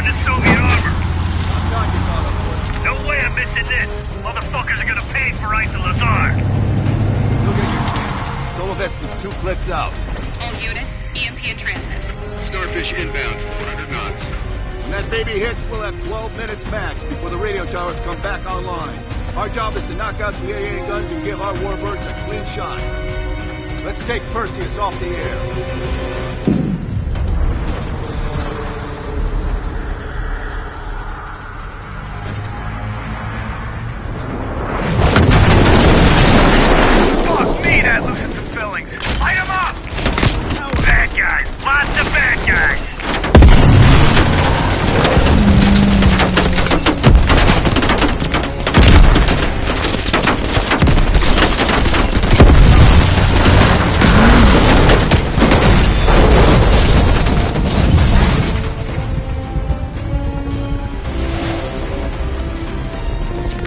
funded Soviet armor. No way I'm missing this. Motherfuckers are gonna pay for Issa Lazar. Look at your chance. Solovetsky's 2 clicks out. All units, EMP in transit. Starfish inbound, 400 knots. When that baby hits, we'll have 12 minutes max before the radio towers come back online. Our job is to knock out the AA guns and give our warbirds a clean shot. Let's take Perseus off the air. Fuck me, that loosens some fillings. Light 'em up! Bad guys. Lots of bad guys.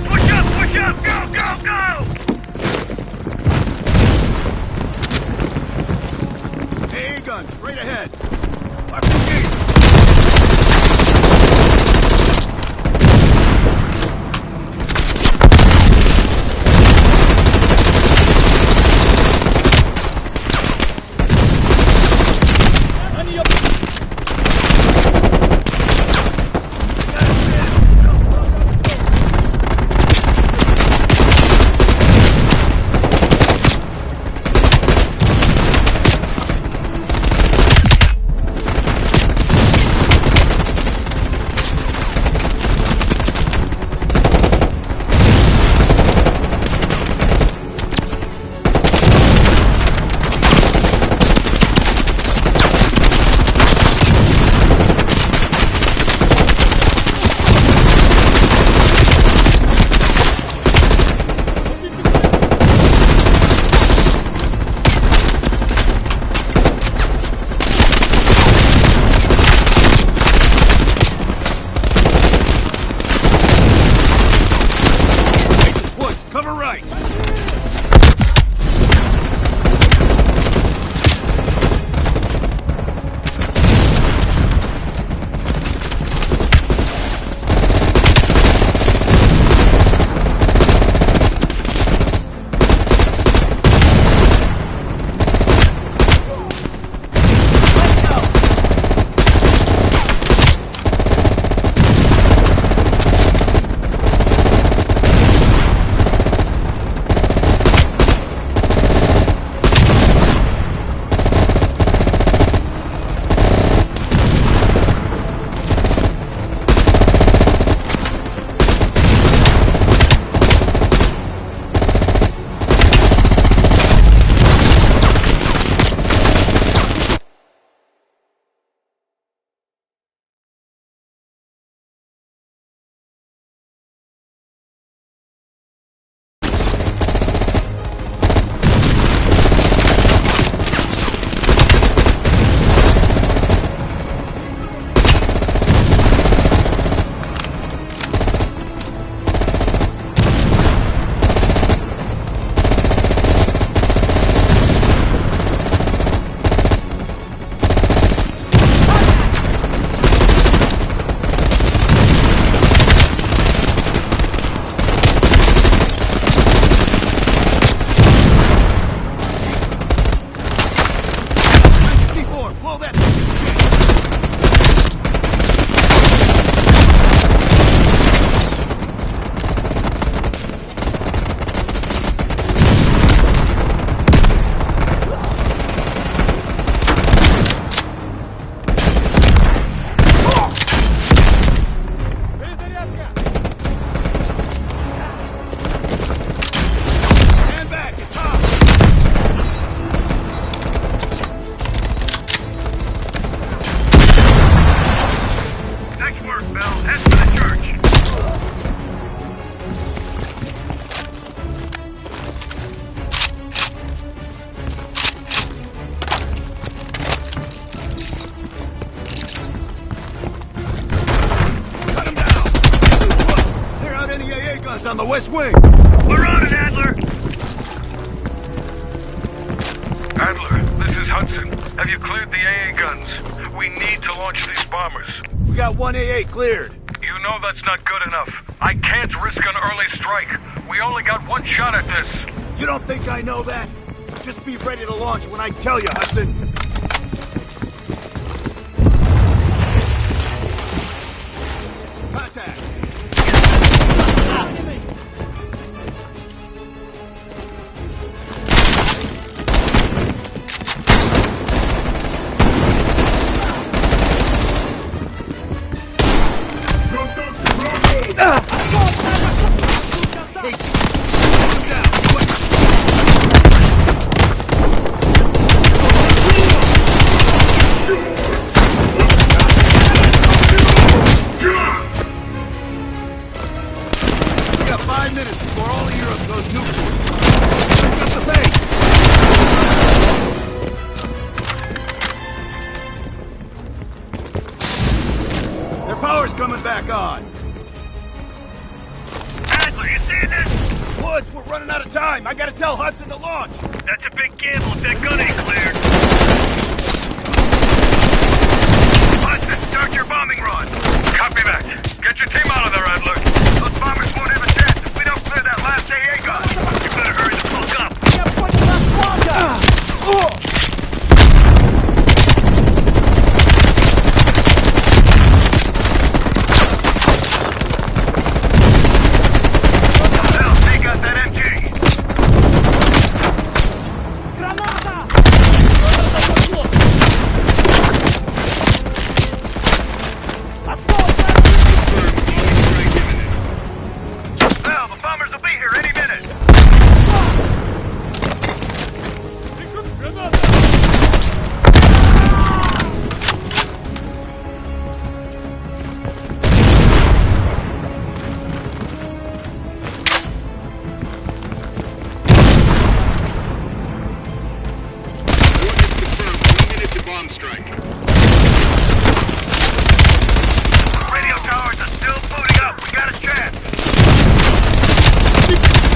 Push up, go, go, go! AA guns, straight ahead. Our brigade. Cover right! on the west wing! We're on it, Adler! Adler, this is Hudson. Have you cleared the AA guns? We We need to launch these bombers. We got one AA cleared. You know that's not good enough. I can't risk an early strike. We only got one shot at this. You don't think I know that? Just be ready to launch when I tell you, Hudson. Contact. We got 5 minutes before all of Europe goes nuclear. Pick up the pace. Their power's coming back on. Adler, you seeing this? Woods, we're running out of time. I gotta tell Hudson to launch. That's a big gamble if that gun ain't cleared. Hudson, start your bombing run. Copy that. Get your team out of there, Adler. Those bombers won't have a chance if we don't clear that last AA gun. You better hurry the fuck up. Hell, take out that MG. Hell, the bombers will be here any minute. Coordinates confirmed. 1 minute to bomb strike. Radio towers are still booting up. We got a chance. Confirmed.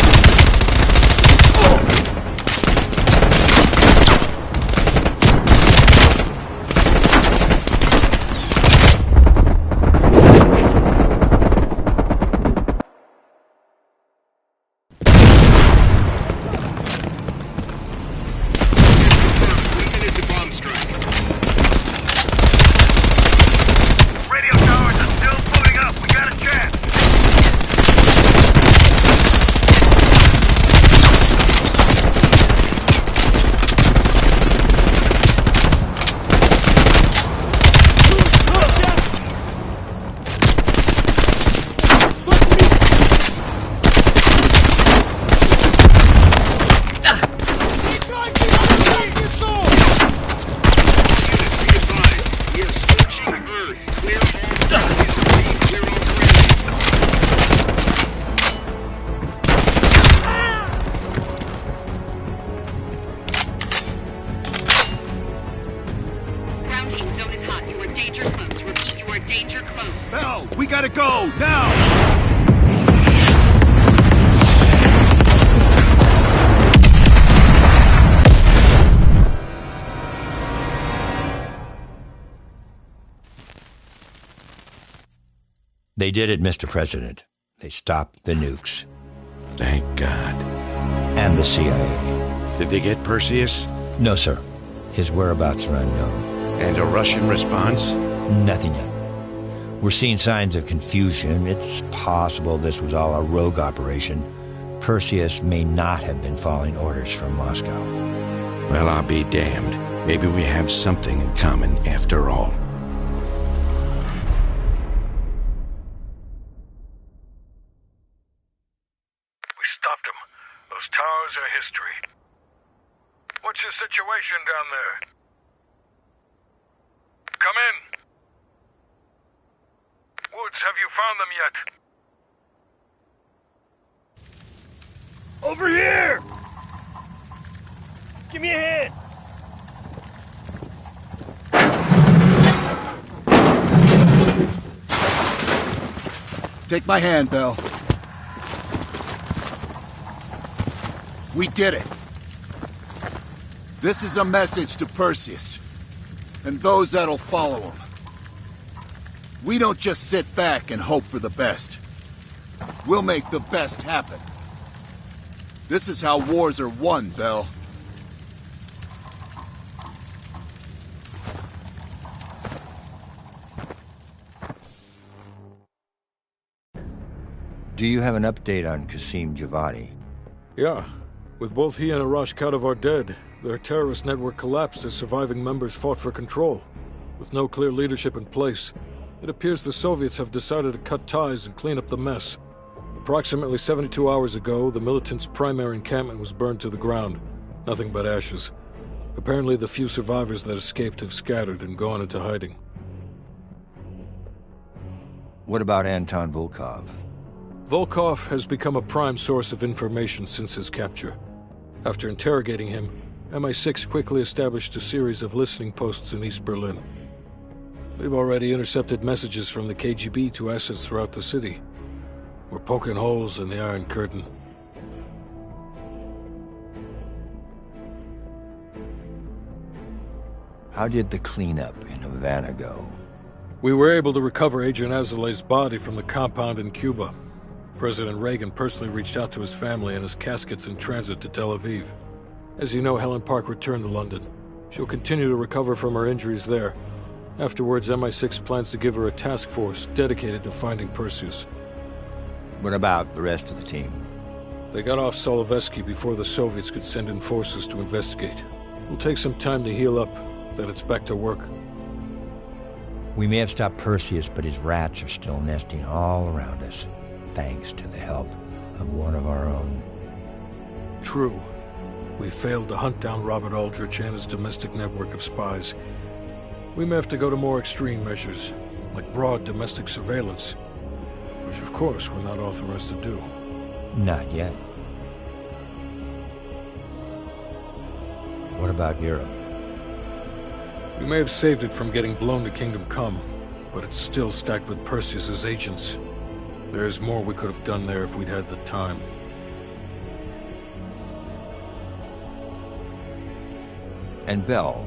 1 minute to bomb strike. Radio towers are still booting up. We got a chance. Units, be advised. We are scorching Earth. Clear all targets. Repeat, clear all targets. Ground team, zone is hot. You are danger close. Repeat, you are danger close. Bell, we gotta go, now! They did it, Mr. President. They stopped the nukes. Thank God. And the CIA. Did they get Perseus? No, sir. His whereabouts are unknown. And a Russian response? Nothing yet. We're seeing signs of confusion. It's possible this was all a rogue operation. Perseus may not have been following orders from Moscow. Well, I'll be damned. Maybe we have something in common after all. We stopped them. Those towers are history. What's your situation down there? Come in. Woods, have you found them yet? Over here! Give me a hand! Take my hand, Bell. We did it. This is a message to Perseus. and those that'll follow them. We don't just sit back and hope for the best. We'll make the best happen. This is how wars are won, Bell. Do you have an update on Qasim Javadi? Yeah. With both he and Arash Kadavar dead, their terrorist network collapsed as surviving members fought for control. With no clear leadership in place, it appears the Soviets have decided to cut ties and clean up the mess. Approximately 72 hours ago, the militants' primary encampment was burned to the ground. Nothing but ashes. Apparently the few survivors that escaped have scattered and gone into hiding. What about Anton Volkov? Volkov has become a prime source of information since his capture. After interrogating him, MI6 quickly established a series of listening posts in East Berlin. We've already intercepted messages from the KGB to assets throughout the city. We're poking holes in the Iron Curtain. How did the cleanup in Havana go? We were able to recover Agent Azoulay's body from the compound in Cuba. President Reagan personally reached out to his family, and his casket's in transit to Tel Aviv. As you know, Helen Park returned to London. She'll continue to recover from her injuries there. Afterwards, MI6 plans to give her a task force dedicated to finding Perseus. What about the rest of the team? They got off Solovetsky before the Soviets could send in forces to investigate. It'll take some time to heal up, then it's back to work. We may have stopped Perseus, but his rats are still nesting all around us, thanks to the help of one of our own. True. We failed to hunt down Robert Aldrich and his domestic network of spies. We may have to go to more extreme measures, like broad domestic surveillance, which of course we're not authorized to do. Not yet. What about Europe? We may have saved it from getting blown to Kingdom Come, but it's still stacked with Perseus's agents. There's more we could have done there if we'd had the time. And Bell?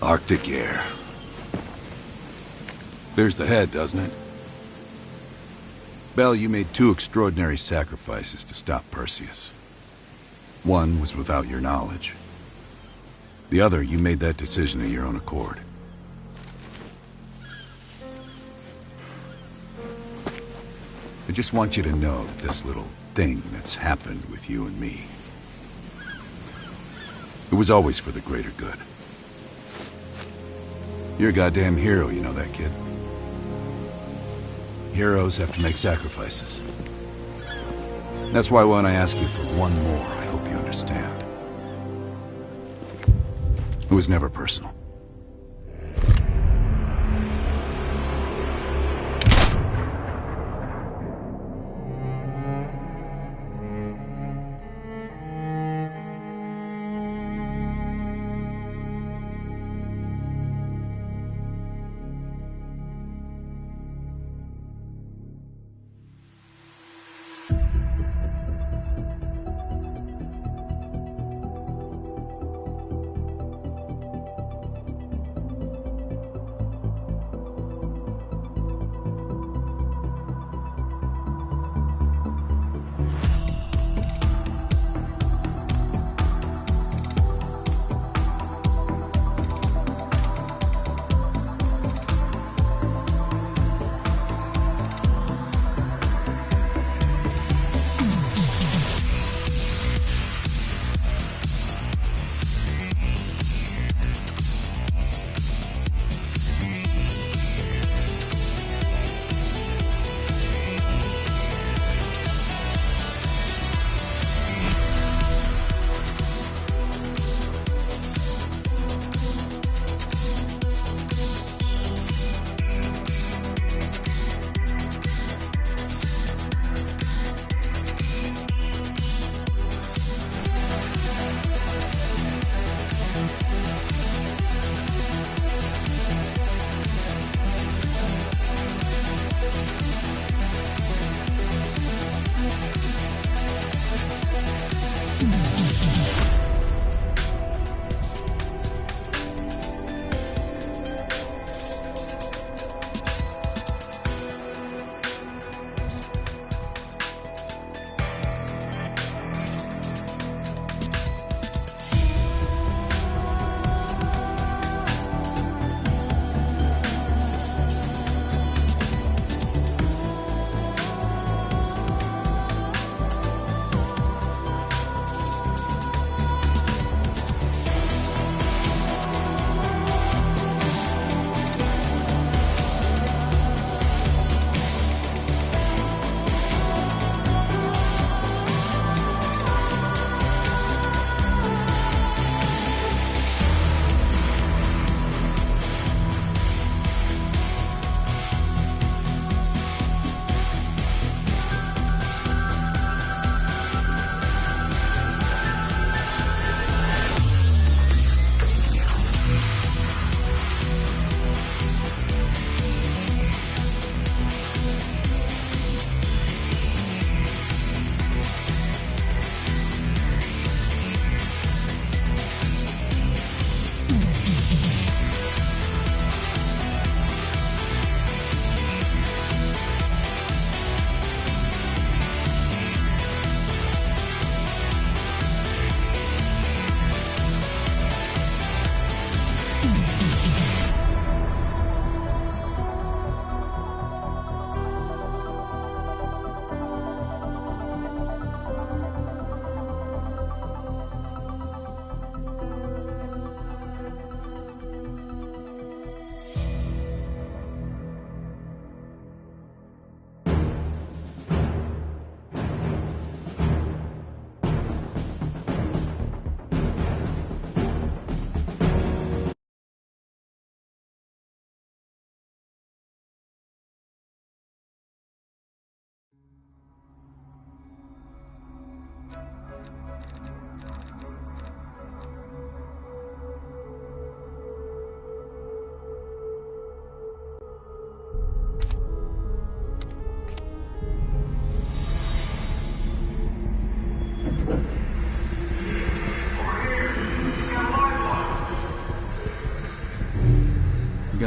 Arctic air. There's the head, doesn't it? Bell, you made two extraordinary sacrifices to stop Perseus. One was without your knowledge. The other, you made that decision of your own accord. I just want you to know that this little thing that's happened with you and me, it was always for the greater good. You're a goddamn hero, you know that, kid. Heroes have to make sacrifices. That's why when I ask you for one more, I hope you understand. It was never personal.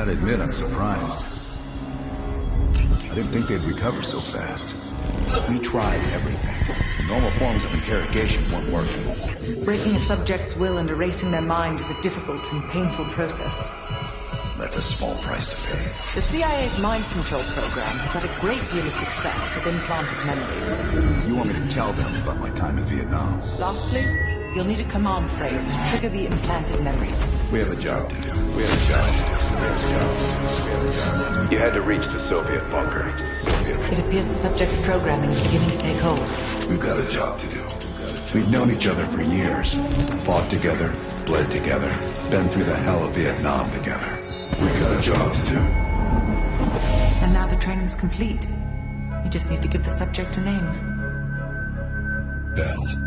gotta admit, I'm surprised. I didn't think they'd recover so fast. We tried everything. Normal forms of interrogation weren't working. Breaking a subject's will and erasing their mind is a difficult and painful process. That's a small price to pay. The CIA's mind control program has had a great deal of success with implanted memories. You want me to tell them about my time in Vietnam? Lastly, you'll need a command phrase to trigger the implanted memories. We have a job to do. You had to reach the Soviet bunker. It appears the subject's programming is beginning to take hold. We've got a job to do. We've known each other for years. Fought together, bled together, been through the hell of Vietnam together. We've got a job to do. And now the training's complete. You just need to give the subject a name. Bell.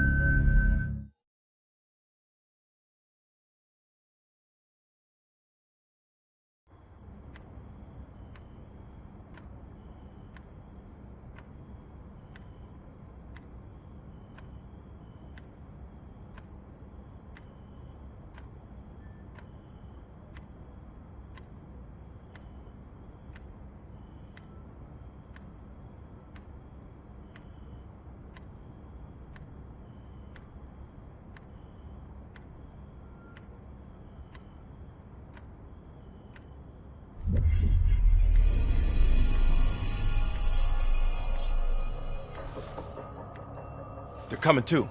They're coming too.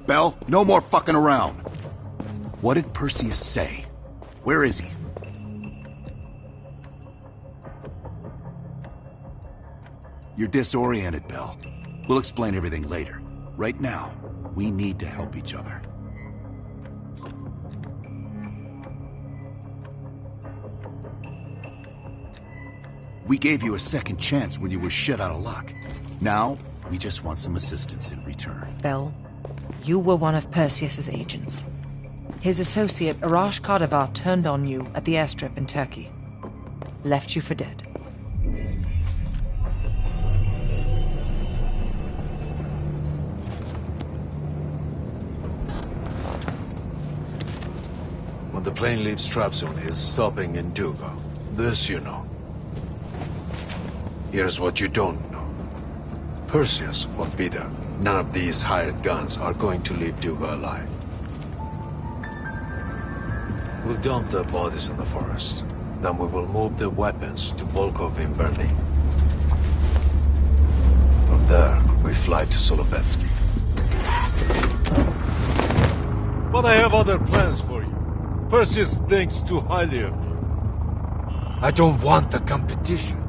Bell, no more fucking around. What did Perseus say? Where is he? You're disoriented, Bell. We'll explain everything later. Right now, we need to help each other. We gave you a second chance when you were shit out of luck. Now, we just want some assistance in return. Bell, you were one of Perseus's agents. His associate, Arash Kardavar, turned on you at the airstrip in Turkey. Left you for dead. When the plane leaves Trabzon, it's stopping in Duga. This you know. Here's what you don't know. Perseus won't be there. None of these hired guns are going to leave Duga alive. We'll dump their bodies in the forest. Then we will move the weapons to Volkov in Berlin. From there, we fly to Solovetsky. But I have other plans for you. Perseus thinks too highly of you. I don't want the competition.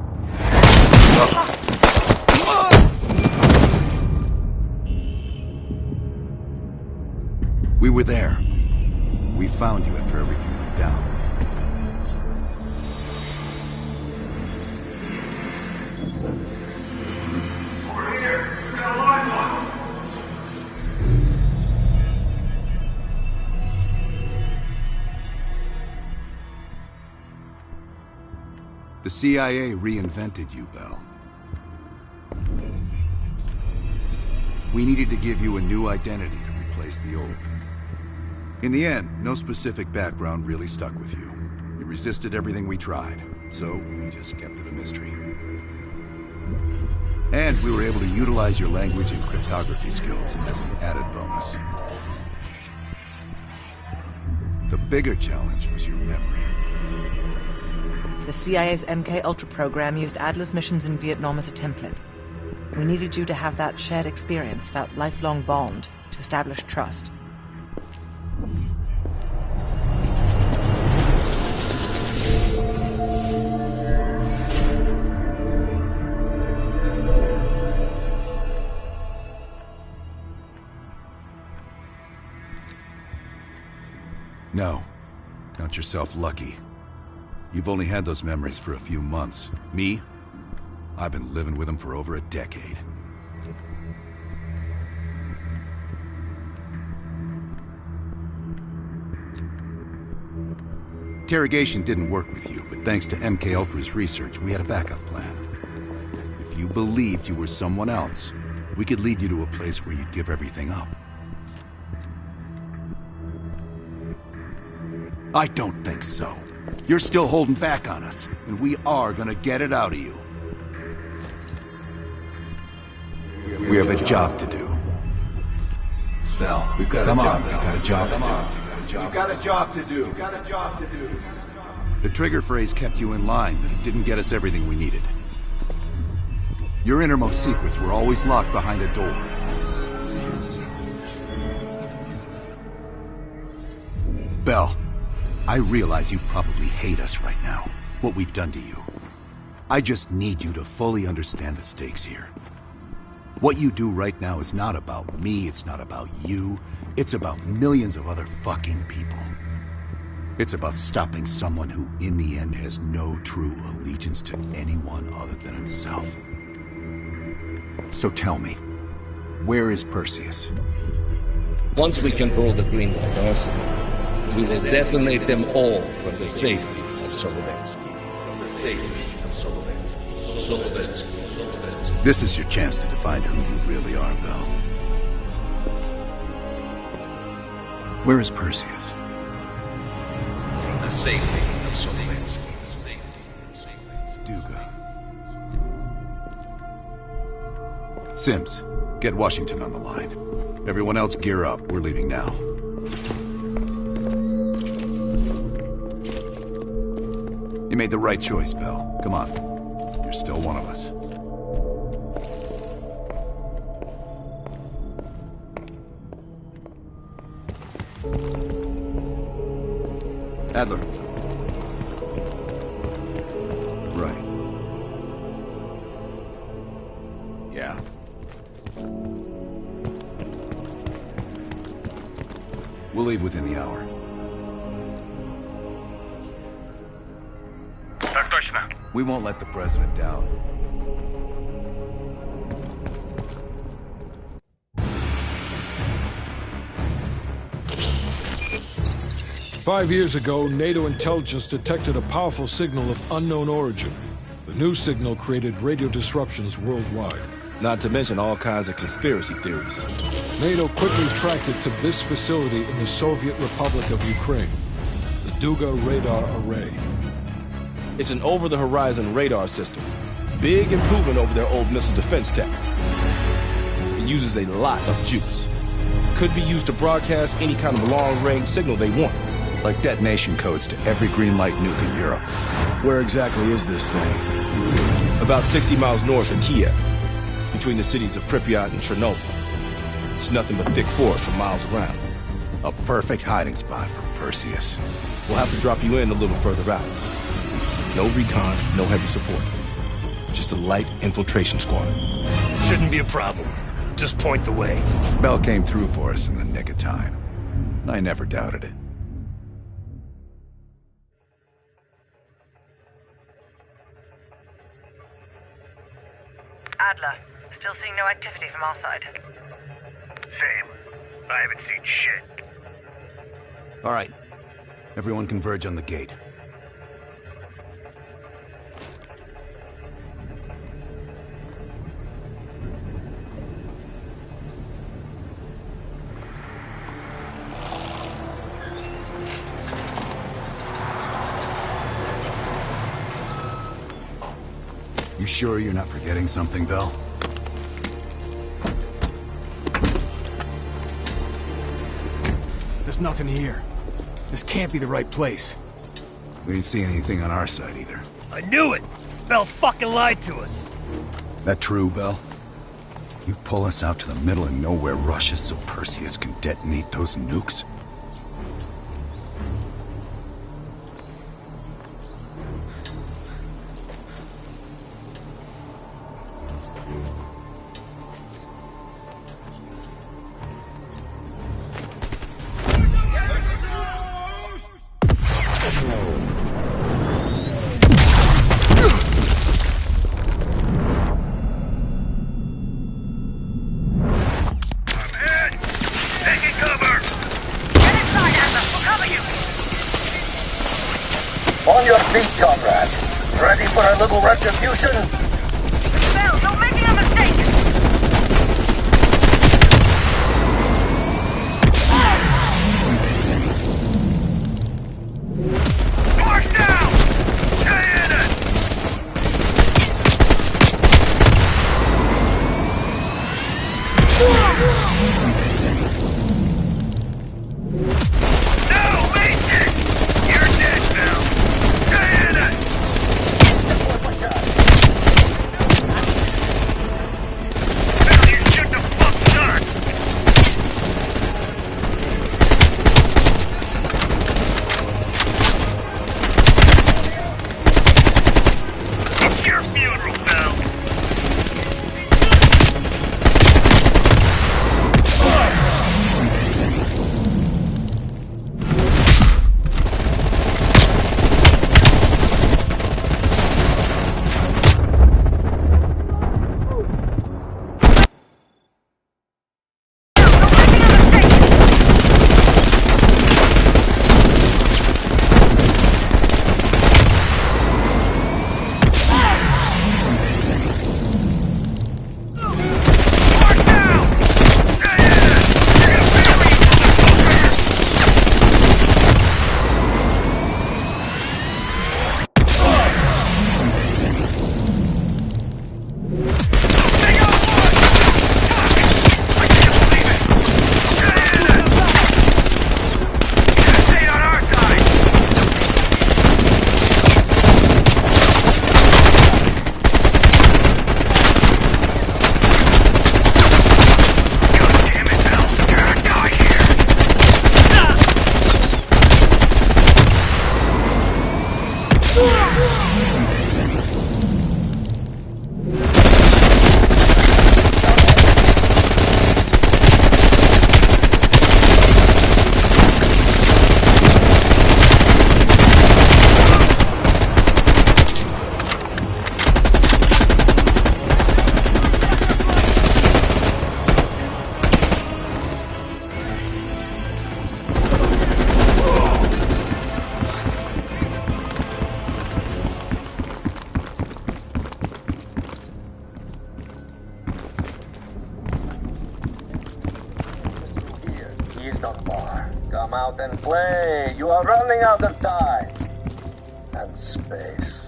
We were there. We found you after everything went down. Over here. We got a live one. The CIA reinvented you, Bell. We needed to give you a new identity to replace the old. In the end, no specific background really stuck with you. You resisted everything we tried, so we just kept it a mystery. And we were able to utilize your language and cryptography skills as an added bonus. The bigger challenge was your memory. The CIA's MK Ultra program used Adler's missions in Vietnam as a template. We needed you to have that shared experience, that lifelong bond, to establish trust. No. Count yourself lucky. You've only had those memories for a few months. Me? I've been living with them for over a decade. Interrogation didn't work with you, but thanks to MK Ultra's research, we had a backup plan. If you believed you were someone else, we could lead you to a place where you'd give everything up. I don't think so. You're still holding back on us, and we are gonna get it out of you. We have a job to do. Bell, come on, we got a job to do. You've got a job to do. Got a job to do. The trigger phrase kept you in line, but it didn't get us everything we needed. Your innermost secrets were always locked behind a door. Bell, I realize you probably hate us right now, what we've done to you. I just need you to fully understand the stakes here. What you do right now is not about me, it's not about you, it's about millions of other fucking people. It's about stopping someone who, in the end, has no true allegiance to anyone other than himself. So tell me, where is Perseus? Once we control the Green Light Arsenal, we will detonate them all for the safety of Solovetsky. For the safety of Solovetsky. This is your chance to define who you really are, Bell. Where is Perseus? From the safety of Solovetsky. Duga. Sims, get Washington on the line. Everyone else gear up. We're leaving now. You made the right choice, Bell. Come on. You're still one of us. Adler. Right. Yeah. We'll leave within the hour. We won't let the president down. "5 years ago, NATO intelligence detected a powerful signal of unknown origin. The new signal created radio disruptions worldwide. Not to mention all kinds of conspiracy theories. NATO quickly tracked it to this facility in the Soviet Republic of Ukraine, the Duga Radar Array. It's an over-the-horizon radar system. Big improvement over their old missile defense tech. It uses a lot of juice. Could be used to broadcast any kind of long-range signal they want. Like detonation codes to every green light nuke in Europe. Where exactly is this thing? About 60 miles north of Kiev, between the cities of Pripyat and Chernobyl. It's nothing but thick forest for miles around. A perfect hiding spot for Perseus. We'll have to drop you in a little further out. No recon, no heavy support. Just a light infiltration squad. Shouldn't be a problem. Just point the way. Bell came through for us in the nick of time. I never doubted it. Adler, still seeing no activity from our side. Same. I haven't seen shit. All right. Everyone converge on the gate. You sure you're not forgetting something, Bell? There's nothing here. This can't be the right place. We ain't seeing anything on our side either. I knew it! Bell fucking lied to us! That true, Bell? You pull us out to the middle of nowhere Russia so Perseus can detonate those nukes? On your feet, comrade. Ready for a little retribution? Bell, you're making a mistake! Come out and play. You are running out of time. And space.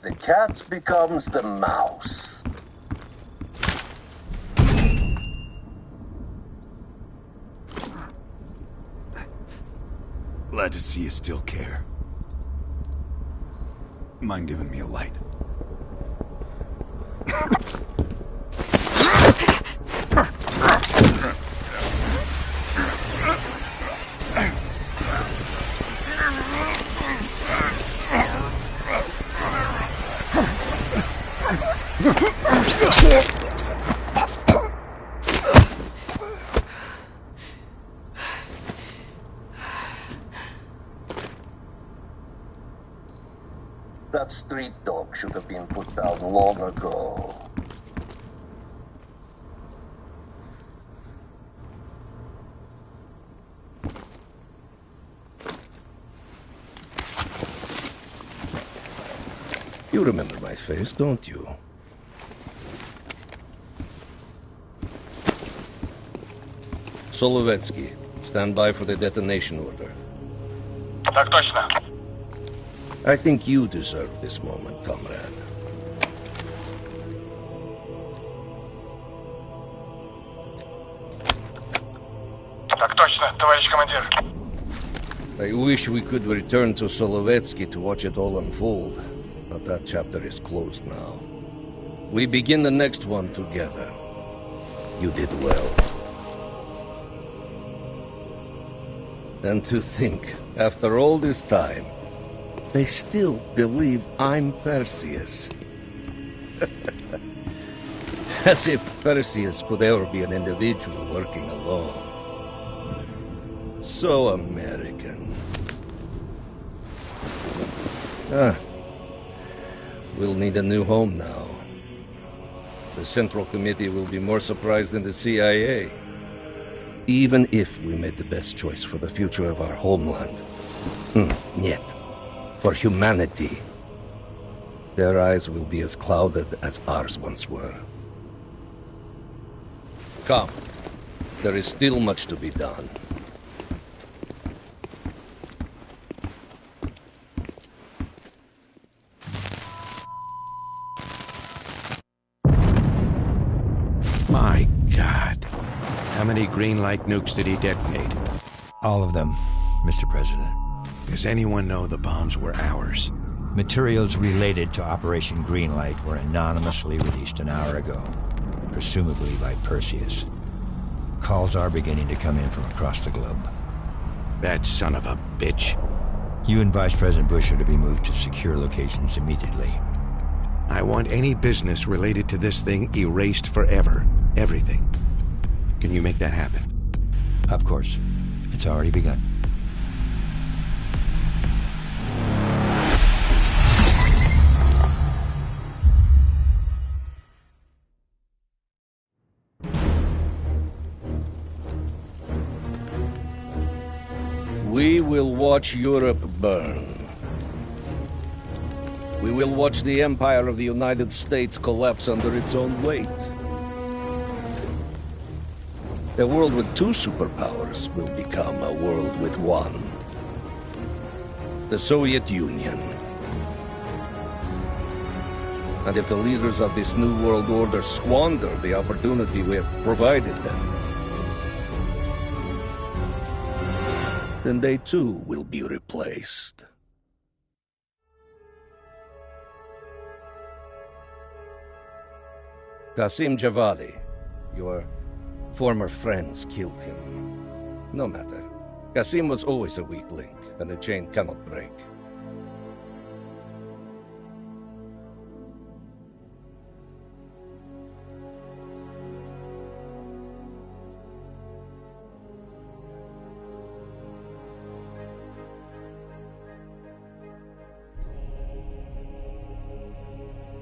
The cat becomes the mouse. Glad to see you still care. Mind giving me a light? That street dog should have been put down long ago. You remember my face, don't you? Solovetsky, stand by for the detonation order. Так точно. I think you deserve this moment, comrade. Так точно, товарищ командир. I wish we could return to Solovetsky to watch it all unfold, but that chapter is closed now. We begin the next one together. You did well. And to think, after all this time, they still believe I'm Perseus. As if Perseus could ever be an individual working alone. So American. We'll need a new home now. The Central Committee will be more surprised than the CIA. Even if we made the best choice for the future of our homeland. Yet, for humanity, their eyes will be as clouded as ours once were. Come, there is still much to be done. My God. How many green light nukes did he detonate? All of them, Mr. President. Does anyone know the bombs were ours? Materials related to Operation Greenlight were anonymously released an hour ago, presumably by Perseus. Calls are beginning to come in from across the globe. That son of a bitch. You and Vice President Bush are to be moved to secure locations immediately. I want any business related to this thing erased forever. Everything. Can you make that happen? Of course. It's already begun. We will watch Europe burn. We will watch the empire of the United States collapse under its own weight. A world with two superpowers will become a world with one. The Soviet Union. And if the leaders of this new world order squander the opportunity we have provided them, then they too will be replaced. Qasim Javadi, your former friends killed him. No matter. Qasim was always a weak link, and the chain cannot break.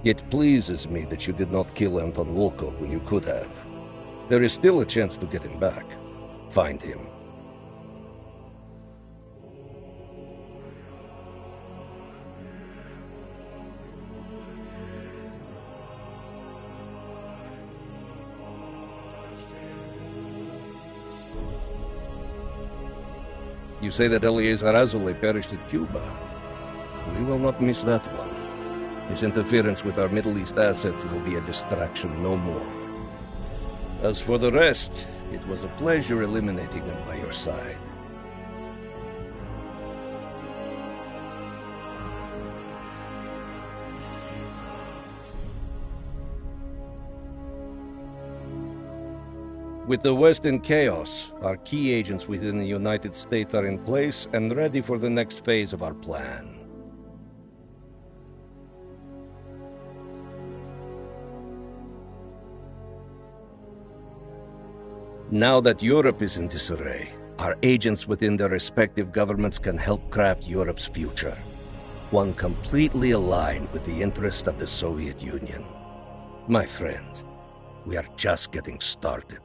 It pleases me that you did not kill Anton Volkov when you could have. There is still a chance to get him back. Find him. You say that Eleazar Azule perished at Cuba. We will not miss that one. His interference with our Middle East assets will be a distraction no more. As for the rest, it was a pleasure eliminating them by your side. With the West in chaos, our key agents within the United States are in place and ready for the next phase of our plan. Now that Europe is in disarray, our agents within their respective governments can help craft Europe's future. One completely aligned with the interest of the Soviet Union. My friend, we are just getting started.